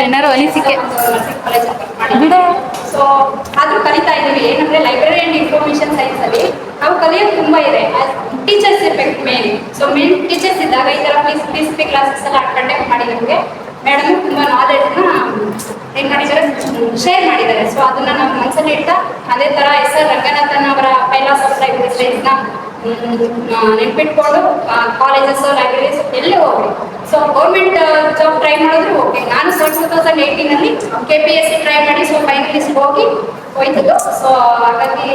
ಏನಾರು ಅನಿಸಿಕೆ ಸೊ ಆದ್ರೂ ಕಲಿತಾ ಇದೀವಿ. ಏನಂದ್ರೆ ಲೈಬ್ರರಿ ಅಂಡ್ ಇನ್ಫಾರ್ಮೇಶನ್ ಸೈನ್ಸ್ ಅಲ್ಲಿ ನಾವು ಕಲಿಯೋದು ತುಂಬಾ ಇದೆ. ಟೀಚರ್ಸ್ ಇರ್ಬೇಕು ಮೇನ್. ಸೊ ಮೇನ್ ಟೀಚರ್ಸ್ ಇದ್ದಾಗ ಈ ತರ ಪಿ ಕ್ಲಾಸಸ್ ಎಲ್ಲ ಕಂಡಕ್ಟ್ ಮಾಡಿ ನಮಗೆ ಮೇಡಮ್ ತುಂಬಾ ನಾಲೆಡ್ಜ್ ಏನ್ ಮಾಡಿದ್ದಾರೆ, ಶೇರ್ ಮಾಡಿದ್ದಾರೆ. ಸೊ ಅದನ್ನ ನಾವು ಮನಸ್ಸಲ್ಲಿ ಇಟ್ಟ ಅದೇ ತರ ಎಸ್ ಆರ್ ರಂಗನಾಥನ್ ಅವರ ಫೈಲಾಸ್ ಆಫ್ ಲೈಬ್ರರಿ ಸೈನ್ಸ್ ನ ನೆನ್ಪಿಟ್ಕೊಂಡು ಕಾಲೇಜಸ್ ಲೈಬ್ರರೀಸ್ ಎಲ್ಲಿ ಹೋಗಿ ಸೊ ಗೌರ್ಮೆಂಟ್ ಜಾಬ್ ಟ್ರೈ ಮಾಡಿದ್ರು ಓಕೆ. ನಾನು 2018 ಅಲ್ಲಿ KPSC ಟ್ರೈ ಮಾಡಿ ಸೊ ಫೈನಲಿಸ್ಟ್ ಹೋಗಿ ಹೋಯ್ತದ್ದು. ಸೊ ಹಾಗಾಗಿ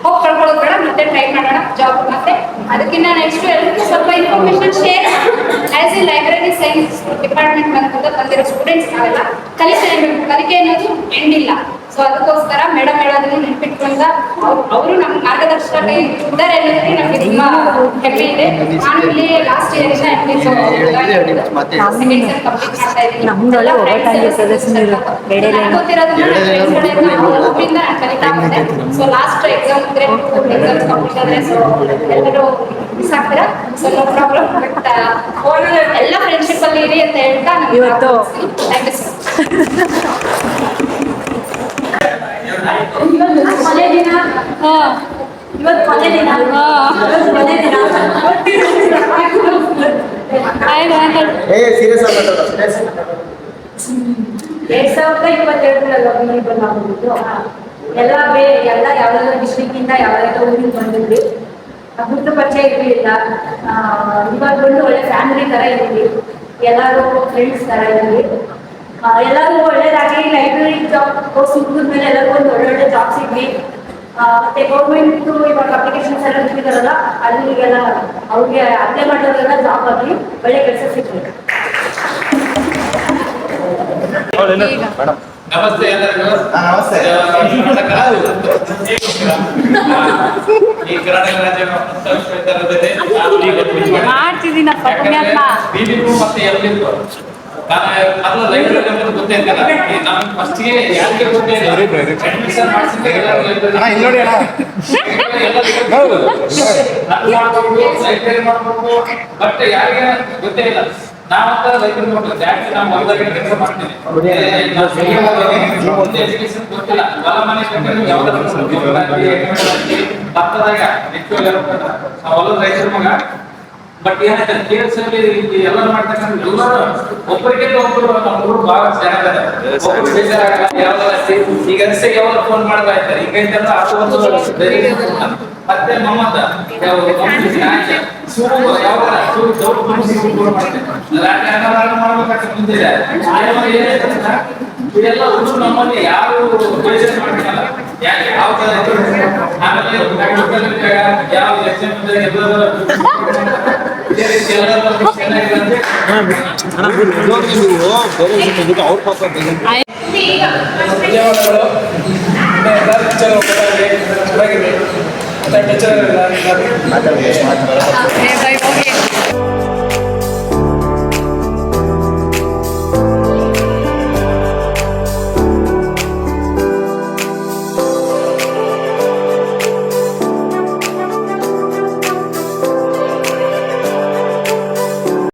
ಹೋಗಿ ಕಳ್ಕೊಳ್ಳೋದು ಬೇಡ, ಮತ್ತೆ ಟ್ರೈ ಮಾಡೋಣ ಜಾಬ್. ಮತ್ತೆ ಅದಕ್ಕಿಂತ ನೆಕ್ಸ್ಟ್ ಎಲ್ಲರಿಗೂ ಸ್ವಲ್ಪ information share as A library science department ಬಂದಿರೋ ಸ್ಟೂಡೆಂಟ್ಸ್ ನಾವೆಲ್ಲ ಕಲಿತಾ ಇರಬೇಕು. ಕಲಿಕೆ ಅನ್ನೋದು ಎಂಡ್ ಇಲ್ಲ. ಸೊ ಅದಕ್ಕೋಸ್ಕರ ಮೇಡಮ್ ಹೇಳೋದನ್ನ ನೆನ್ಪಿಟ್ಕೊಂಡ ಅವರು ನಮ್ಮ ಮಾರ್ಗದರ್ಶಕ ಇದ್ದಾರೆ ಅನ್ನೋದಕ್ಕೆ ನಮಗೆ ತುಂಬಾ ಹೆಮ್ಮೆ ಇದೆ. ನಾನು ಇಲ್ಲಿ last year so last exam ಇದ್ರೆ ಕಂಪ್ಲೀಟ್ ಆದ್ರೆ ಸೊ ಎಲ್ಲರೂ ಮಿಸ್ ಆಗ್ತೀರಾ. So no problem. ಬಟ್ ಎಲ್ಲ ಫ್ರೆಂಡ್ಶಿಪ್ ಅಲ್ಲಿ ಇರಿ ಅಂತ ಹೇಳ್ತಾ ಇವತ್ತು ಥ್ಯಾಂಕ್ ಯು ಸರ್. ಕೊನೆ ದಿನ ಇವತ್ತು ಕೊನೆ ದಿನ ಕೊನೆ ದಿನ 2022 ಬಂದಿದ್ದು ಎಲ್ಲ ಎಲ್ಲ ಯಾವ್ದಾದ್ರು ಡಿಸ್ಟ್ರಿಕ್ಟ್ ಇಂದ ಯಾವ್ದಾದ್ರು ಊರಿಗೆ ಬಂದಿದ್ವಿ. ಗುರುತು ಪರಿಚಯ ಇರಲಿಲ್ಲ. ಇವಾಗ ಬಂದು ಒಳ್ಳೆ ಫ್ಯಾಮಿಲಿ ತರ ಇದ್ವಿ. ಎಲ್ಲರೂ ಫ್ರೆಂಡ್ಸ್ ತರ ಇದ್ವಿ. ಎಲ್ಲರಿಗೂ ಒಳ್ಳೇದಾಗಿ ಲೈಬ್ರರಿ ಜಾಬ್ ಸಿಕ್ಕಿದ ಮೇಲೆ ಎಲ್ಲರಿಗೂ ಒಂದು ಒಳ್ಳೊಳ್ಳೆ ಜಾಬ್ ಸಿಗ್ಲಿ. ಮತ್ತೆ ಗೌರ್ಮೆಂಟ್ ಇವಾಗ ಅಪ್ಲಿಕೇಶನ್ಸ್ ಎಲ್ಲ ಬಿಟ್ಟಿದಾರಲ್ಲ ಅಲ್ಲಿಗೆಲ್ಲ ಅವ್ರಿಗೆ ಅಪ್ಲೈ ಮಾಡೋರೆಲ್ಲ ಜಾಬ್ ಆಗಲಿ, ಒಳ್ಳೆ ಕೆಲಸ ಸಿಗ್ಲಿ. ನಮಸ್ತೆ ಎಲ್ಲರಿಗೂ. ನಮಸ್ತೆ. ಈ ಕರ್ನಾಟಕ ರಾಜ್ಯ ಮಾಡ್ತಿದ್ದೀನಪ್ಪ ಮತ್ತೆ ಎಲ್ಲಿತ್ತು ನಾನು ಲೈಬ್ರರಿ ಅಂತ ಗೊತ್ತೇ ಇರ್ತಿಲ್ಲ. ನಮ್ಗೆ ಫಸ್ಟ್ಗೆ ಯಾರಿಗೆ ಗೊತ್ತೇ ಇಲ್ಲ. ಅಡ್ಮಿಷನ್ ಮಾಡಿಸಿದ್ರೆ ಲೈಬ್ರರಿ ಮಾಡ್ಬೇಕು ಬಟ್ ಯಾರಿಗೆ ಗೊತ್ತೇ ಇಲ್ಲ. ನಾವಂತ ಲೈಬ್ರರಿ ಮಾಡ್ಬೇಕು. ಜಾಸ್ತಿ ನಾವು ಹೊಲದಾಗ ಕೆಲಸ ಮಾಡ್ತೀವಿ. ಎಜುಕೇಶನ್ ಗೊತ್ತಿಲ್ಲ. ಹೊಲ ಮನೆ ಯಾವ್ದಾದ್ರು ಭತ್ತದಾಗ ಹೊಲದ ರೈತರ ಮಗ. ಬಟ್ ಏನಾಯ್ತು ಕೇಸಲ್ಲಿ ಎಲ್ಲ ಮಾಡ್ತಕ್ಕಂಥ ಎಲ್ಲರೂ ಒಬ್ಬರಿಗೆ ಒಬ್ಬರು ನಮ್ಮೂರು ಬಹಳ ಚೆನ್ನಾಗಿದೆ. ಒಬ್ಬರು ಬೇಜಾರಾಗಲ್ಲ. ಯಾವ್ದಾರ ಈಗ ಅನ್ಸಿಗೆ ಯಾವಾಗ ಫೋನ್ ಮಾಡ್ತಾ ಇರ್ತಾರೆ. ಈಗ ಇದೆಲ್ಲ ಮತ್ತೆ ಮಮ್ಮತ್ತ ಮಾಡ್ಬೇಕಾಗ್ತದೆ ಮುಂದಿದೆ. ಇದೆಲ್ಲ ಹುಡುಗರು ನಮ್ಮಲ್ಲಿ ಯಾರು ಬೇಜಾರು ಮಾಡ್ತಿಲ್ಲ. ಯಾವ ಆಮೇಲೆ ಯಾವ ಅವ್ರ ಪಾಪ ಧನ್ಯವಾದಗಳು.